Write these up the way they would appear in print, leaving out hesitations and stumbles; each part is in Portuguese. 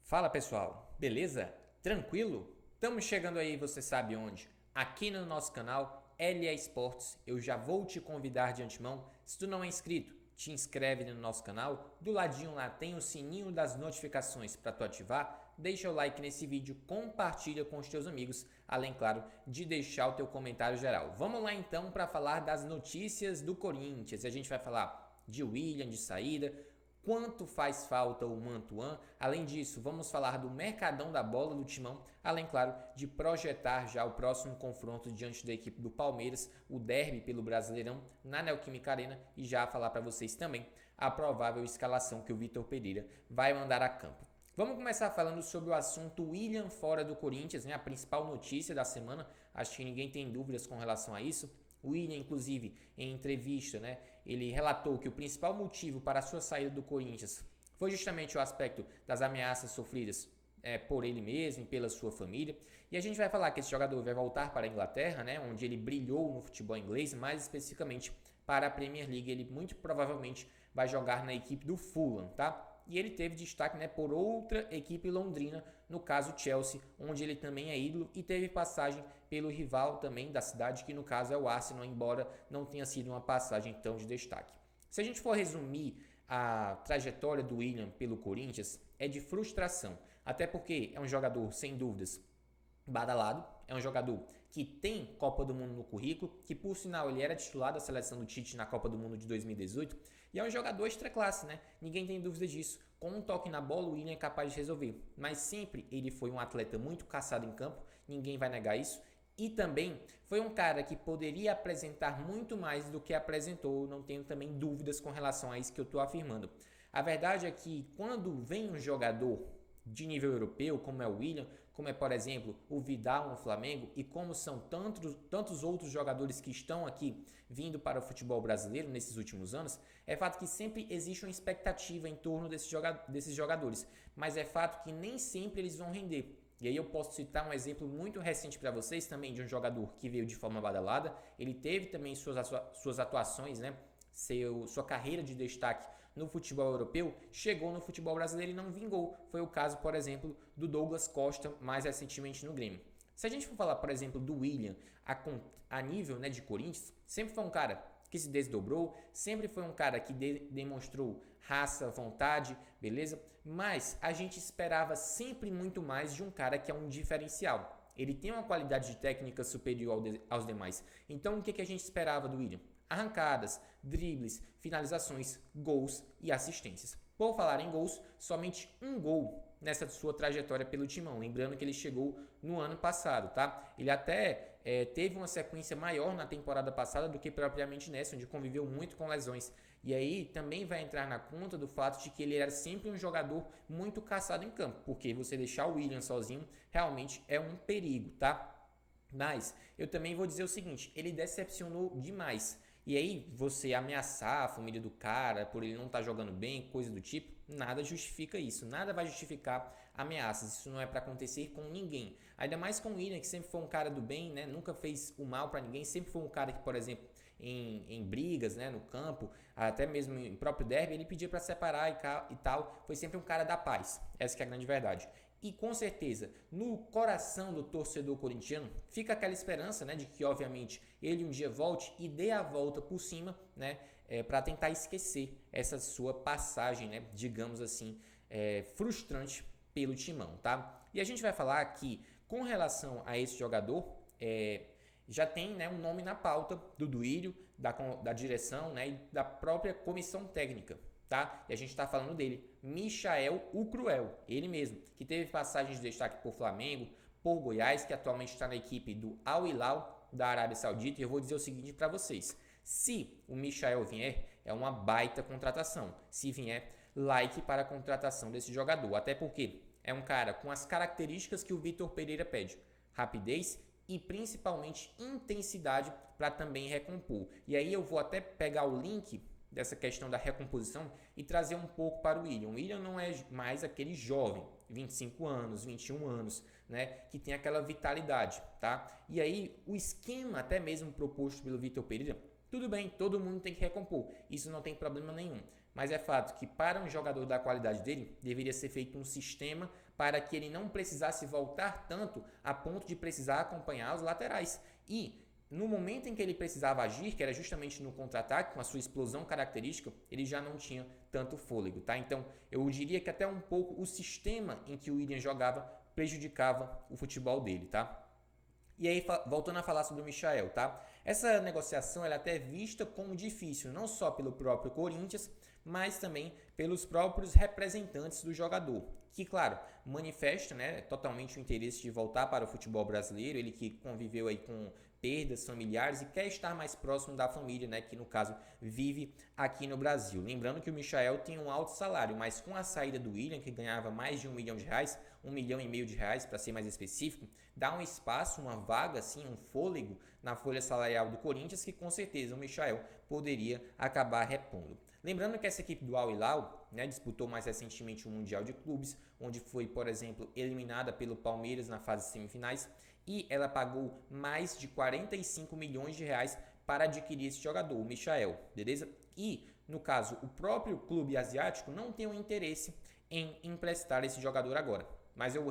Fala pessoal, beleza? Tranquilo? Estamos chegando aí, você sabe onde? Aqui no nosso canal LA Esportes. Eu já vou te convidar de antemão. Se tu não é inscrito, te inscreve no nosso canal. Do ladinho lá tem o sininho das notificações para tu ativar. Deixa o like nesse vídeo, compartilha com os teus amigos, além, claro, de deixar o teu comentário geral. Vamos lá então para falar das notícias do Corinthians. A gente vai falar de William de saída, quanto faz falta o Mantuan. Além disso, vamos falar do mercadão da bola do Timão, além, claro, de projetar já o próximo confronto diante da equipe do Palmeiras, o derby pelo Brasileirão na Neoquímica Arena, e já falar para vocês também a provável escalação que o Vitor Pereira vai mandar a campo. Vamos começar falando sobre o assunto William fora do Corinthians, né? A principal notícia da semana, acho que ninguém tem dúvidas com relação a isso. O William, inclusive, em entrevista, né, ele relatou que o principal motivo para a sua saída do Corinthians foi justamente o aspecto das ameaças sofridas por ele mesmo e pela sua família. E a gente vai falar que esse jogador vai voltar para a Inglaterra, né, onde ele brilhou no futebol inglês, mais especificamente para a Premier League. Ele muito provavelmente vai jogar na equipe do Fulham, tá? E ele teve destaque, né, por outra equipe londrina, no caso Chelsea, onde ele também é ídolo, e teve passagem pelo rival também da cidade, que no caso é o Arsenal, embora não tenha sido uma passagem tão de destaque. Se a gente for resumir a trajetória do William pelo Corinthians, é de frustração, até porque é um jogador, sem dúvidas, badalado, é um jogador que tem Copa do Mundo no currículo, que por sinal ele era titular da seleção do Tite na Copa do Mundo de 2018, e é um jogador extra classe, né? Ninguém tem dúvida disso. Com um toque na bola, o William é capaz de resolver, mas sempre ele foi um atleta muito caçado em campo, ninguém vai negar isso. E também foi um cara que poderia apresentar muito mais do que apresentou, não tenho também dúvidas com relação a isso que eu estou afirmando. A verdade é que quando vem um jogador de nível europeu, como é o William, como é, por exemplo, o Vidal no Flamengo, e como são tantos outros jogadores que estão aqui vindo para o futebol brasileiro nesses últimos anos, é fato que sempre existe uma expectativa em torno desses jogadores, mas é fato que nem sempre eles vão render. E aí eu posso citar um exemplo muito recente para vocês também de um jogador que veio de forma badalada. Ele teve também suas atuações, né? Sua carreira de destaque no futebol europeu, chegou no futebol brasileiro e não vingou. Foi o caso, por exemplo, do Douglas Costa, mais recentemente no Grêmio. Se a gente for falar, por exemplo, do William a nível, né, de Corinthians, sempre foi um cara que se desdobrou, sempre foi um cara que demonstrou raça, vontade, beleza? Mas a gente esperava sempre muito mais de um cara que é um diferencial. Ele tem uma qualidade de técnica superior aos demais. Então o que a gente esperava do William? Arrancadas, dribles, finalizações, gols e assistências. Por falar em gols, somente um gol nessa sua trajetória pelo Timão. Lembrando que ele chegou no ano passado, tá? Ele até teve uma sequência maior na temporada passada do que propriamente nessa, onde conviveu muito com lesões. E aí também vai entrar na conta do fato de que ele era sempre um jogador muito caçado em campo, porque você deixar o William sozinho realmente é um perigo, tá? Mas eu também vou dizer o seguinte, ele decepcionou demais. E aí você ameaçar a família do cara por ele não estar jogando bem, coisa do tipo, nada justifica isso. Nada vai justificar ameaças. Isso não é para acontecer com ninguém. Ainda mais com o William, que sempre foi um cara do bem, né? Nunca fez o mal para ninguém. Sempre foi um cara que, por exemplo, em brigas, né, no campo, até mesmo em próprio derby, ele pedia para separar e tal. Foi sempre um cara da paz. Essa que é a grande verdade. E com certeza, no coração do torcedor corintiano, fica aquela esperança, né, de que obviamente ele um dia volte e dê a volta por cima, né, para tentar esquecer essa sua passagem, né, digamos assim, frustrante pelo Timão, tá? E a gente vai falar que com relação a esse jogador, já tem, né, um nome na pauta do Duílio, da direção, né, e da própria comissão técnica. Tá? E a gente está falando dele, Michael o Cruel, ele mesmo, que teve passagens de destaque por Flamengo, por Goiás, que atualmente está na equipe do Al Hilal da Arábia Saudita. E eu vou dizer o seguinte para vocês: se o Michael vier, é uma baita contratação. Se vier, like para a contratação desse jogador, até porque é um cara com as características que o Vitor Pereira pede: rapidez e principalmente intensidade para também recompor. E aí eu vou até pegar o link dessa questão da recomposição e trazer um pouco para o William. O William não é mais aquele jovem, 25 anos, 21 anos, né, que tem aquela vitalidade, tá? E aí o esquema até mesmo proposto pelo Vitor Pereira, tudo bem, todo mundo tem que recompor, isso não tem problema nenhum. mas é fato que para um jogador da qualidade dele, deveria ser feito um sistema para que ele não precisasse voltar tanto a ponto de precisar acompanhar os laterais. E no momento em que ele precisava agir, que era justamente no contra-ataque, com a sua explosão característica, ele já não tinha tanto fôlego, tá? Então, eu diria que até um pouco o sistema em que o Willian jogava prejudicava o futebol dele, tá? E aí, voltando a falar sobre o Michael, tá? Essa negociação ela é até vista como difícil, não só pelo próprio Corinthians, mas também pelos próprios representantes do jogador, que, claro, manifesta, né, totalmente o interesse de voltar para o futebol brasileiro, ele que conviveu aí com perdas familiares e quer estar mais próximo da família, né, que no caso vive aqui no Brasil. Lembrando que o Michael tem um alto salário, mas com a saída do Willian, que ganhava mais de R$ 1 milhão, R$ 1,5 milhão para ser mais específico, dá um espaço, uma vaga, assim, um fôlego na folha salarial do Corinthians que com certeza o Michael poderia acabar repondo. Lembrando que essa equipe do Al Hilal, né, disputou mais recentemente o Mundial de Clubes, onde foi, por exemplo, eliminada pelo Palmeiras na fase semifinais, e ela pagou mais de 45 milhões de reais para adquirir esse jogador, o Michael, beleza? E, no caso, o próprio clube asiático não tem um interesse em emprestar esse jogador agora. Mas eu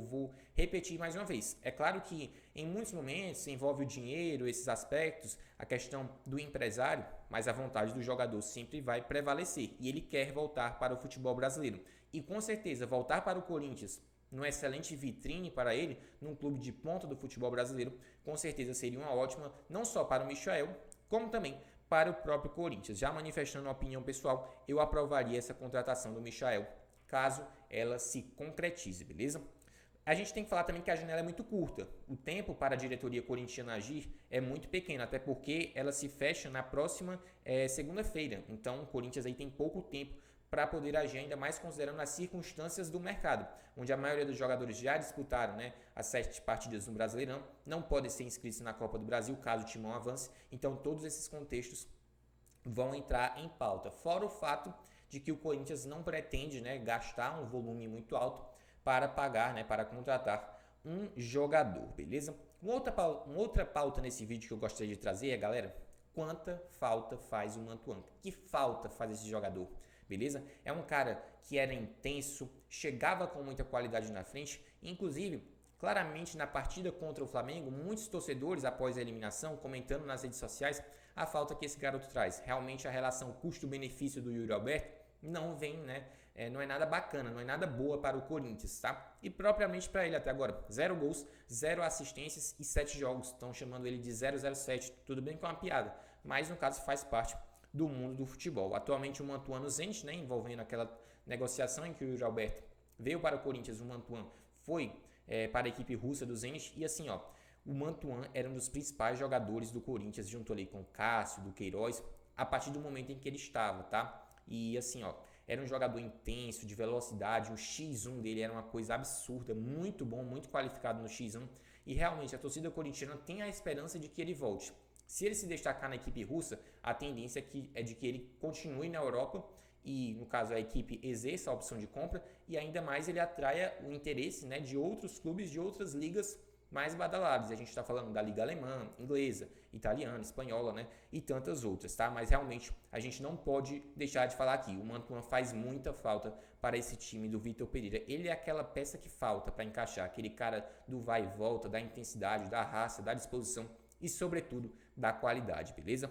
vou repetir mais uma vez. É claro que em muitos momentos envolve o dinheiro, esses aspectos, a questão do empresário, mas a vontade do jogador sempre vai prevalecer. E ele quer voltar para o futebol brasileiro. E com certeza, voltar para o Corinthians, numa excelente vitrine para ele, num clube de ponta do futebol brasileiro, com certeza seria uma ótima, não só para o Michael, como também para o próprio Corinthians. Já manifestando uma opinião pessoal, eu aprovaria essa contratação do Michael, caso ela se concretize, beleza? A gente tem que falar também que a janela é muito curta. O tempo para a diretoria corintiana agir é muito pequeno, até porque ela se fecha na próxima segunda-feira. Então, o Corinthians aí tem pouco tempo para poder agir, ainda mais considerando as circunstâncias do mercado, onde a maioria dos jogadores já disputaram, né, as 7 partidas no Brasileirão, não podem ser inscritos na Copa do Brasil, caso o Timão avance. Então, todos esses contextos vão entrar em pauta. Fora o fato de que o Corinthians não pretende, né, gastar um volume muito alto para pagar, né, para contratar um jogador, beleza? Uma outra pauta nesse vídeo que eu gostaria de trazer, galera, quanta falta faz o Mantuan? Que falta faz esse jogador? Beleza? É um cara que era intenso, chegava com muita qualidade na frente, inclusive, claramente na partida contra o Flamengo, muitos torcedores após a eliminação comentando nas redes sociais a falta que esse garoto traz. Realmente a relação custo-benefício do Yuri Alberto não vem, né? Não é nada bacana, não é nada boa para o Corinthians, tá? E propriamente para ele até agora, 0 gols, 0 assistências e 7 jogos. Estão chamando ele de 007. Tudo bem que é uma piada, mas no caso faz parte do mundo do futebol. Atualmente o Mantuan no Zenit, né, envolvendo aquela negociação em que o Yuri Alberto veio para o Corinthians, o Mantuan foi para a equipe russa do Zenit, e assim, ó, o Mantuan era um dos principais jogadores do Corinthians, junto ali com o Cássio, do Queiroz, a partir do momento em que ele estava, tá? E assim, ó, era um jogador intenso, de velocidade, o X1 dele era uma coisa absurda, muito bom, muito qualificado no X1, e realmente a torcida corintiana tem a esperança de que ele volte. Se ele se destacar na equipe russa, a tendência é de que ele continue na Europa e, no caso, a equipe exerça a opção de compra e ainda mais ele atraia o interesse, né, de outros clubes, de outras ligas mais badaladas. A gente está falando da Liga Alemã, Inglesa, Italiana, Espanhola, né, e tantas outras, tá? Mas realmente a gente não pode deixar de falar aqui. O Mantuan faz muita falta para esse time do Vitor Pereira. Ele é aquela peça que falta para encaixar, aquele cara do vai e volta, da intensidade, da raça, da disposição e, sobretudo, da qualidade, beleza?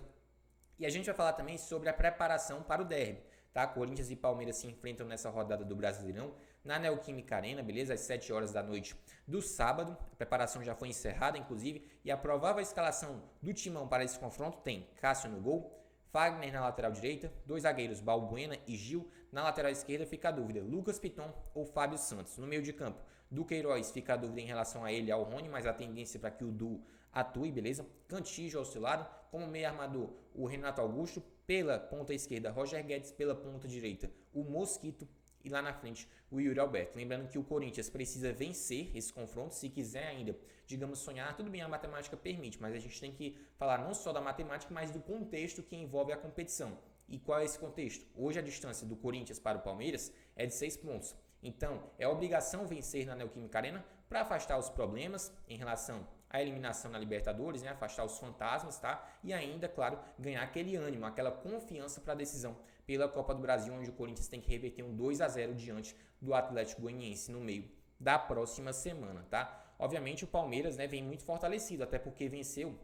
E a gente vai falar também sobre a preparação para o derby, tá? Corinthians e Palmeiras se enfrentam nessa rodada do Brasileirão na Neoquímica Arena, beleza? Às 7 horas da noite do sábado. A preparação já foi encerrada, inclusive, e a provável escalação do Timão para esse confronto tem Cássio no gol, Fagner na lateral direita, 2 zagueiros, Balbuena e Gil. Na lateral esquerda fica a dúvida, Lucas Piton ou Fábio Santos. No meio de campo, do Queiroz fica a dúvida em relação a ele e ao Rony, mas a tendência para que o duo atue, beleza? Cantillo ao seu lado, como meio armador, o Renato Augusto, pela ponta esquerda, Roger Guedes, pela ponta direita, o Mosquito, e lá na frente o Yuri Alberto. Lembrando que o Corinthians precisa vencer esse confronto, se quiser ainda, digamos, sonhar. Tudo bem, a matemática permite, mas a gente tem que falar não só da matemática, mas do contexto que envolve a competição. E qual é esse contexto? Hoje a distância do Corinthians para o Palmeiras é de 6 pontos. Então, é obrigação vencer na Neoquímica Arena para afastar os problemas em relação à eliminação na Libertadores, né? Afastar os fantasmas, tá? E ainda, claro, ganhar aquele ânimo, aquela confiança para a decisão pela Copa do Brasil, onde o Corinthians tem que reverter um 2-0 diante do Atlético Goianiense no meio da próxima semana, tá? Obviamente o Palmeiras, né, vem muito fortalecido, até porque venceu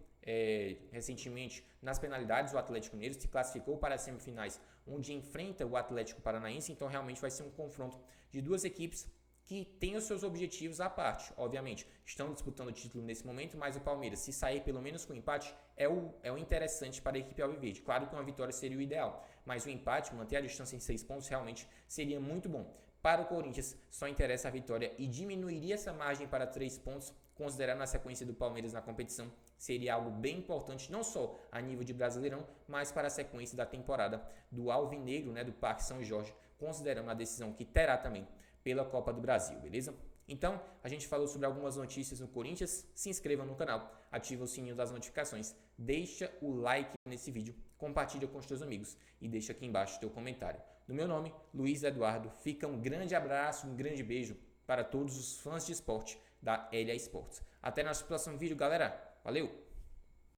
recentemente nas penalidades o Atlético Mineiro, se classificou para as semifinais, onde enfrenta o Atlético Paranaense, então realmente vai ser um confronto de duas equipes que têm os seus objetivos à parte, obviamente. Estão disputando o título nesse momento, mas o Palmeiras, se sair pelo menos com empate, é o interessante para a equipe alviverde. Claro que uma vitória seria o ideal, mas o empate, manter a distância em 6 pontos, realmente seria muito bom. Para o Corinthians, só interessa a vitória e diminuiria essa margem para 3 pontos, considerando a sequência do Palmeiras na competição. Seria algo bem importante, não só a nível de Brasileirão, mas para a sequência da temporada do Alvinegro, né, do Parque São Jorge, considerando a decisão que terá também pela Copa do Brasil, beleza? Então, a gente falou sobre algumas notícias no Corinthians. Se inscreva no canal, ativa o sininho das notificações, deixa o like nesse vídeo, compartilha com os teus amigos e deixa aqui embaixo o teu comentário. No meu nome, Luiz Eduardo, fica um grande abraço, um grande beijo para todos os fãs de esporte da LA Esportes. Até nosso próximo vídeo, galera. Valeu!